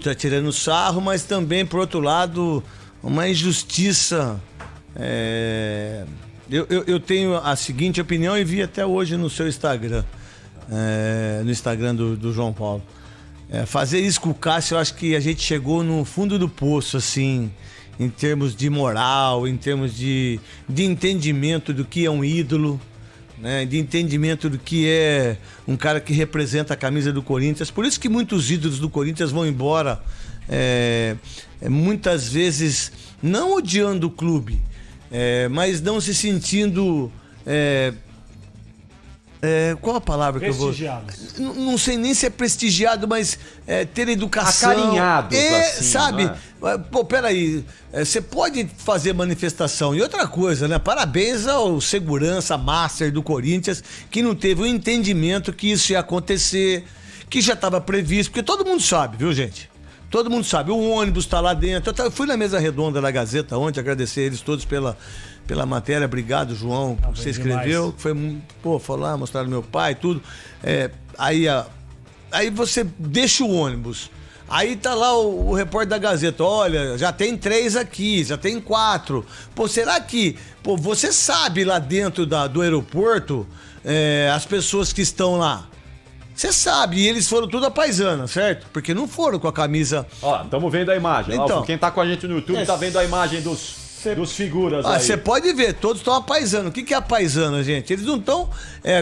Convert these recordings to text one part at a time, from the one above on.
Tá tirando sarro, mas também, por outro lado, uma injustiça. Eu tenho a seguinte opinião e vi até hoje no seu Instagram, no Instagram do João Paulo. Fazer isso com o Cássio, eu acho que a gente chegou no fundo do poço, assim, em termos de moral, em termos de entendimento do que é um ídolo, né, de entendimento do que é um cara que representa a camisa do Corinthians. Por isso que muitos ídolos do Corinthians vão embora, muitas vezes não odiando o clube, mas não se sentindo... qual a palavra que eu vou... Não sei nem se é prestigiado, mas ter educação. Acarinhados, assim, sabe? Pô, peraí, você pode fazer manifestação. E outra coisa, né? Parabéns ao segurança master do Corinthians, que não teve o entendimento que isso ia acontecer, que já estava previsto, porque todo mundo sabe, viu, gente? Todo mundo sabe, o ônibus tá lá dentro. Eu fui na mesa redonda da Gazeta ontem, agradecer eles todos pela matéria. Obrigado, João, que você escreveu. Foi lá, mostraram meu pai e tudo. Aí você deixa o ônibus. Aí tá lá o repórter da Gazeta. Olha, já tem 3 aqui, já tem 4. Pô, será que... Pô, você sabe lá dentro do aeroporto, as pessoas que estão lá? Você sabe, e eles foram tudo a paisana, certo? Porque não foram com a camisa... Ó, estamos vendo a imagem. Então, quem tá com a gente no YouTube tá vendo a imagem dos figuras aí. Você pode ver, todos estão a paisana. O que é a paisana, gente? Eles não estão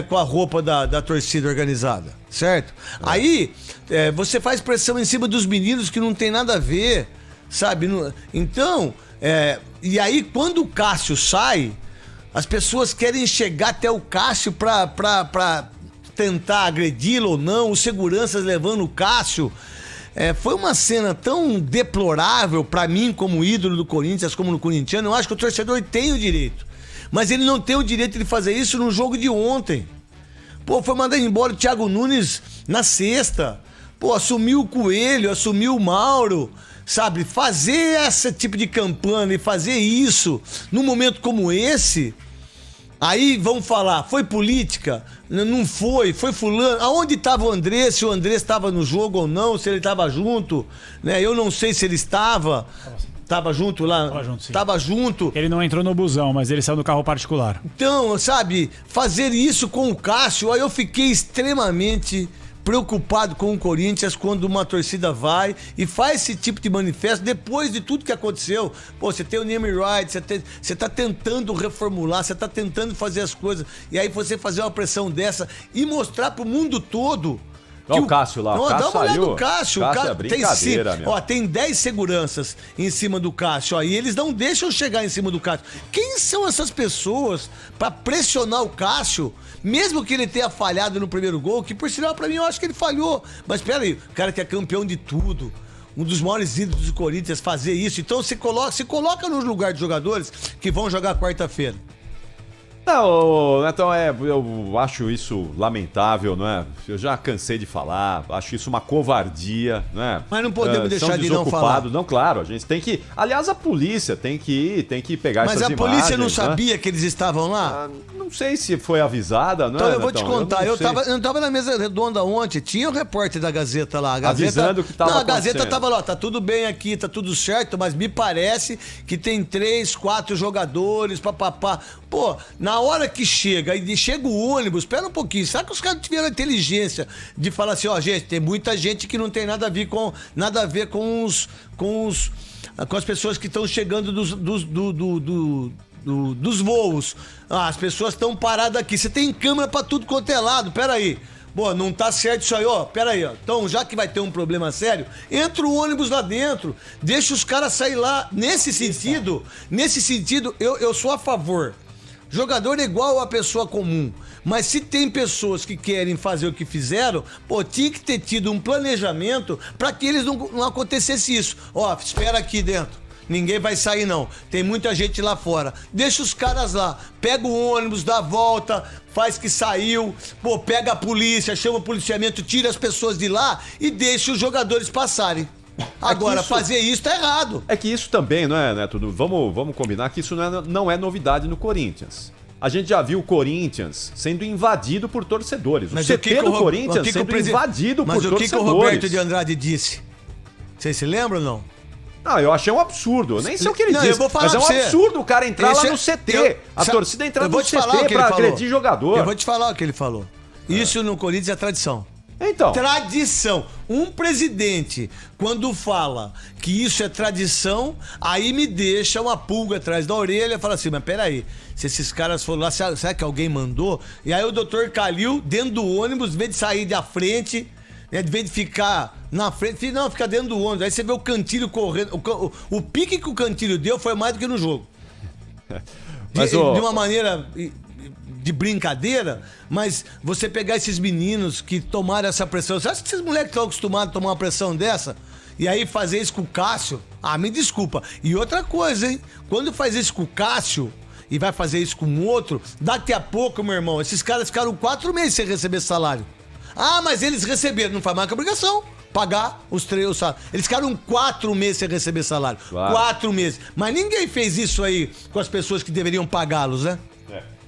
com a roupa da torcida organizada, certo? Aí, você faz pressão em cima dos meninos que não tem nada a ver, sabe? Então, e aí quando o Cássio sai, as pessoas querem chegar até o Cássio pra tentar agredi-lo ou não, os seguranças levando o Cássio. Foi uma cena tão deplorável pra mim como ídolo do Corinthians, como no corintiano. Eu acho que o torcedor tem o direito, mas ele não tem o direito de fazer isso no jogo de ontem. Pô, foi mandar embora o Thiago Nunes na sexta. Pô, assumiu o Coelho, assumiu o Mauro, sabe? Fazer esse tipo de campanha e fazer isso num momento como esse... Aí vão falar, foi política? Não foi, foi fulano. Aonde estava o André? Se o André estava no jogo ou não, se ele estava junto, né? Eu não sei se ele estava. Estava junto lá? Estava junto, sim. Estava junto. Ele não entrou no busão, mas ele saiu no carro particular. Então, sabe, fazer isso com o Cássio, aí eu fiquei extremamente preocupado com o Corinthians quando uma torcida vai e faz esse tipo de manifesto depois de tudo que aconteceu. Pô, você tem o naming rights, você tá tentando reformular, você tá tentando fazer as coisas, e aí você fazer uma pressão dessa e mostrar pro mundo todo. Olha o Cássio lá, não, o Cássio dá uma olhada saiu. no Cássio. Cássio é brincadeira, meu. Tem 10 seguranças em cima do Cássio, e eles não deixam chegar em cima do Cássio. Quem são essas pessoas pra pressionar o Cássio, mesmo que ele tenha falhado no primeiro gol, que por sinal pra mim eu acho que ele falhou. Mas peraí, o cara que é campeão de tudo, um dos maiores ídolos do Corinthians, fazer isso. Então se coloca no lugar de jogadores que vão jogar quarta-feira. Não, então eu acho isso lamentável, não é? Eu já cansei de falar, acho isso uma covardia, não é? Mas não podemos deixar de não falar. Não, claro, a gente tem que... Aliás, a polícia tem que pegar essas imagens. Mas a polícia não sabia que eles estavam lá? Não sei se foi avisada, não é? Então eu vou te contar, eu não tava na mesa redonda ontem, tinha o repórter da Gazeta lá. Avisando que tava acontecendo. A Gazeta tava lá, tá tudo bem aqui, tá tudo certo, mas me parece que tem 3, 4 jogadores, papapá. Pô, na hora que chega o ônibus, espera um pouquinho, será que os caras tiveram a inteligência de falar assim, gente, tem muita gente que não tem nada a ver com as pessoas que estão chegando dos voos. As pessoas estão paradas aqui, você tem câmera pra tudo quanto é lado, peraí. Pô, não tá certo isso aí, pera aí, Então, já que vai ter um problema sério, entra o ônibus lá dentro, deixa os caras sair lá. Nesse sentido, eu sou a favor. Jogador é igual a pessoa comum, mas se tem pessoas que querem fazer o que fizeram, pô, tinha que ter tido um planejamento para que eles não acontecesse isso. Espera aqui dentro. Ninguém vai sair não, tem muita gente lá fora. Deixa os caras lá, pega o ônibus, dá a volta, faz que saiu, pô, pega a polícia, chama o policiamento, tira as pessoas de lá e deixa os jogadores passarem. Agora, fazer isso tá errado. É que isso também, não é, Neto? Vamos combinar que isso não é novidade no Corinthians. A gente já viu o Corinthians sendo invadido por torcedores. O CT do Corinthians sendo invadido por torcedores. Mas o que o Roberto de Andrade disse? Vocês se lembram ou não? Não, eu achei um absurdo. Eu nem sei o que ele Não, eu disse. vou falar Mas é um pra você. absurdo o cara entrar Esse lá é- no CT. A torcida entrar eu no vou te falar o CT que pra ele falou. agredir jogador. Eu vou te falar o que ele falou. Isso no Corinthians é tradição. Então. Tradição. Um presidente, quando fala que isso é tradição, aí me deixa uma pulga atrás da orelha e fala assim, mas peraí, se esses caras foram lá, será que alguém mandou? E aí o doutor Calil, dentro do ônibus, em vez de sair da frente, né, em vez de ficar na frente, não, fica dentro do ônibus. Aí você vê o Cantilho correndo. O pique que o Cantilho deu foi mais do que no jogo. Mas, de uma maneira de brincadeira, mas você pegar esses meninos que tomaram essa pressão. Você acha que esses moleques estão acostumados a tomar uma pressão dessa? E aí fazer isso com o Cássio? Ah, me desculpa. E outra coisa, hein? Quando faz isso com o Cássio e vai fazer isso com o outro, daqui a pouco, meu irmão, esses caras ficaram 4 meses sem receber salário. Ah, mas eles receberam, não faz mais que obrigação. Pagar os 3 salários. Eles ficaram 4 meses sem receber salário. Claro. 4 meses. Mas ninguém fez isso aí com as pessoas que deveriam pagá-los, né?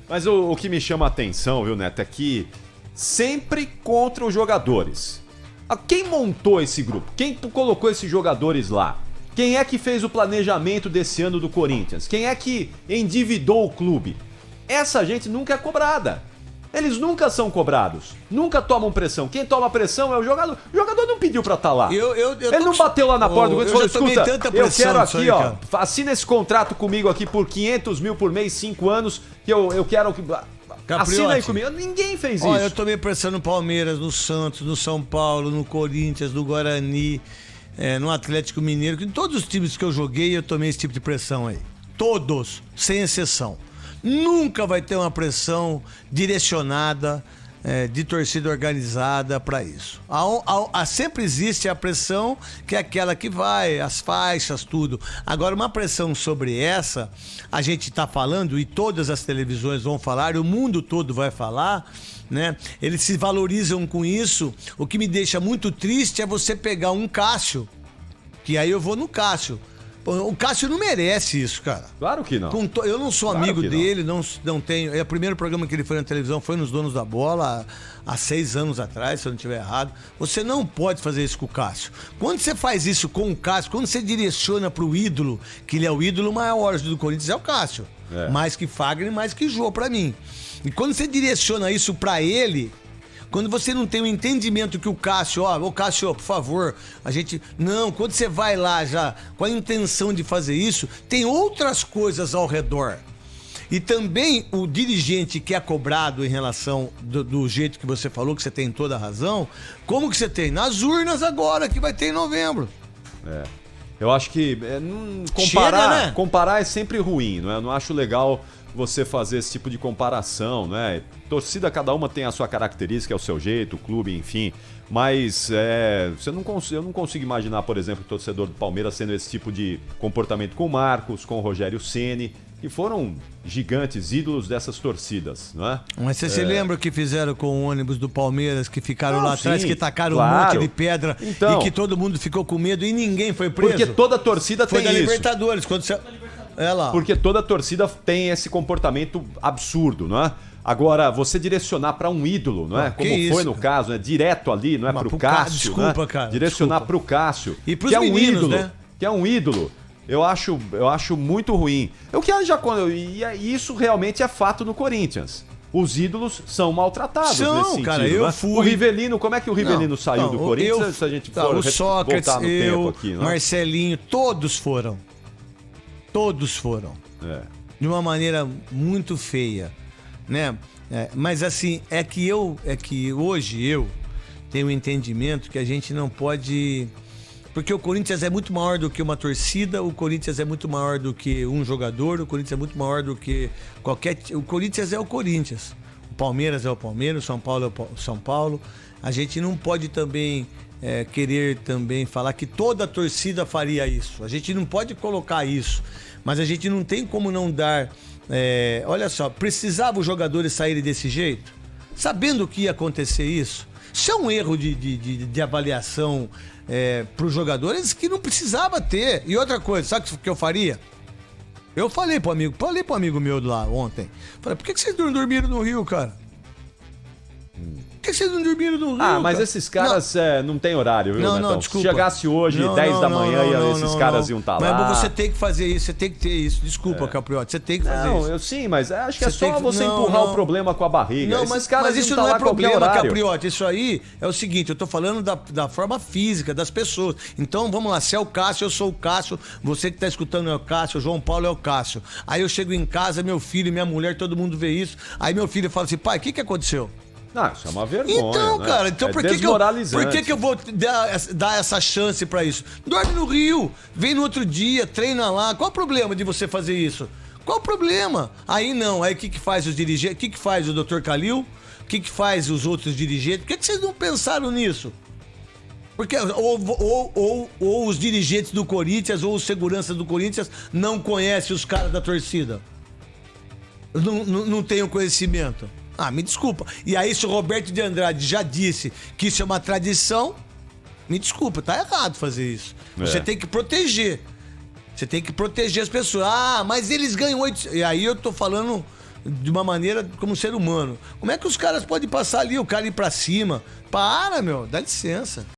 Mas o que me chama a atenção, viu, Neto, é que sempre contra os jogadores. Quem montou esse grupo? Quem colocou esses jogadores lá? Quem é que fez o planejamento desse ano do Corinthians? Quem é que endividou o clube? Essa gente nunca é cobrada. Eles nunca são cobrados. Nunca tomam pressão. Quem toma pressão é o jogador. O jogador não pediu pra estar lá. Ele não bateu lá na porta do Corinthians e falou, escuta, eu quero aqui, aí, ó, assina esse contrato comigo aqui por 500 mil por mês, 5 anos, que eu quero que... Assina aí comigo. Ninguém fez isso. Eu tomei pressão no Palmeiras, no Santos, no São Paulo, no Corinthians, no Guarani, no Atlético Mineiro. Em todos os times que eu joguei, eu tomei esse tipo de pressão aí. Todos, sem exceção. Nunca vai ter uma pressão direcionada de torcida organizada para isso. Sempre existe a pressão que é aquela que vai, as faixas, tudo. Agora, uma pressão sobre essa, a gente está falando, e todas as televisões vão falar, o mundo todo vai falar, né? Eles se valorizam com isso. O que me deixa muito triste é você pegar um Cássio, que aí eu vou no Cássio. O Cássio não merece isso, cara. Claro que não. Eu não sou Claro amigo que dele, não tenho. O primeiro programa que ele foi na televisão foi nos Donos da Bola, há 6 anos atrás, se eu não estiver errado. Você não pode fazer isso com o Cássio. Quando você faz isso com o Cássio, quando você direciona pro ídolo, que ele é o ídolo maior do Corinthians, é o Cássio. Mais que Fagner, mais que Jô pra mim. E quando você direciona isso pra ele, quando você não tem o entendimento que o Cássio, ô Cássio, por favor, a gente... Não, quando você vai lá já com a intenção de fazer isso, tem outras coisas ao redor. E também o dirigente que é cobrado em relação do jeito que você falou, que você tem toda a razão, como que você tem? Nas urnas agora, que vai ter em novembro. Eu acho que comparar é sempre ruim, não é? Eu não acho legal você fazer esse tipo de comparação, né? Torcida, cada uma tem a sua característica, é o seu jeito, o clube, enfim. Mas eu não consigo imaginar, por exemplo, o torcedor do Palmeiras tendo esse tipo de comportamento com o Marcos, com o Rogério Ceni, que foram gigantes, ídolos dessas torcidas, não é? Mas você se lembra o que fizeram com o ônibus do Palmeiras, que ficaram lá atrás, sim, que tacaram claro. um monte de pedra e que todo mundo ficou com medo e ninguém foi preso? Porque toda torcida foi tem da isso. Libertadores, quando você... lá. Porque toda torcida tem esse comportamento absurdo, não é? Agora, você direcionar para um ídolo, não é? Como foi no caso, né? Direto ali, não é? Pro Cássio, desculpa, né? cara. Direcionar pro Cássio. E pros que é um meninos, ídolo, né? Que é um ídolo. Eu acho muito ruim. E isso realmente é fato no Corinthians. Os ídolos são maltratados nesse sentido. Cara, eu né? fui... O Rivelino, como é que o Rivelino saiu do Corinthians? Se a gente for o Sócrates, voltar no tempo aqui, não é? Marcelinho, todos foram. Todos foram. De uma maneira muito feia, né? Mas assim, é que hoje eu tenho um entendimento que a gente não pode... Porque o Corinthians é muito maior do que uma torcida, o Corinthians é muito maior do que um jogador, o Corinthians é muito maior do que qualquer... O Corinthians é o Corinthians. O Palmeiras é o Palmeiras, o São Paulo é o São Paulo. A gente não pode também querer também falar que toda a torcida faria isso. A gente não pode colocar isso. Mas a gente não tem como não dar... olha só, precisava os jogadores saírem desse jeito? Sabendo que ia acontecer isso? Isso é um erro de avaliação para os jogadores que não precisava ter. E outra coisa, sabe o que eu faria? Eu falei pro amigo meu lá ontem. Falei, por que vocês não dormiram no Rio, cara? que vocês não dormiram no Rio? Ah, mas cara? esses caras não tem horário, viu, Não, Netão? não, desculpa. Se chegasse hoje, 10 da manhã, esses caras iam estar lá. Mas você tem que fazer isso, você tem que ter isso. Desculpa, Capriotti, você tem que fazer Não, isso. sim, mas acho que é Você só tem que- você não, empurrar não. o problema com a barriga. Não, Esses caras mas iam isso tá não lá é problema, qualquer horário. Capriotti. Isso aí é o seguinte, eu tô falando da forma física das pessoas. Então, vamos lá, se é o Cássio, eu sou o Cássio. Você que tá escutando é o Cássio, o João Paulo é o Cássio. Aí eu chego em casa, meu filho, minha mulher, todo mundo vê isso. Aí meu filho fala assim, pai, o que aconteceu? Não, isso é uma vergonha. Então, né? cara, então é por que desmoralizante. que eu vou dar essa chance pra isso? Dorme no Rio, vem no outro dia, treina lá. Qual o problema de você fazer isso? Qual o problema? Aí não, aí o que faz os dirigentes? O que faz o Dr. Calil? O que faz os outros dirigentes? Por que vocês não pensaram nisso? Porque ou os dirigentes do Corinthians ou os seguranças do Corinthians não conhecem os caras da torcida. Não tem o conhecimento. Ah, me desculpa. E aí, se o Roberto de Andrade já disse que isso é uma tradição, me desculpa, tá errado fazer isso. Você tem que proteger. Você tem que proteger as pessoas. Ah, mas eles ganham 8. E aí eu tô falando de uma maneira como ser humano. Como é que os caras podem passar ali, o cara ir pra cima? Para, meu, dá licença.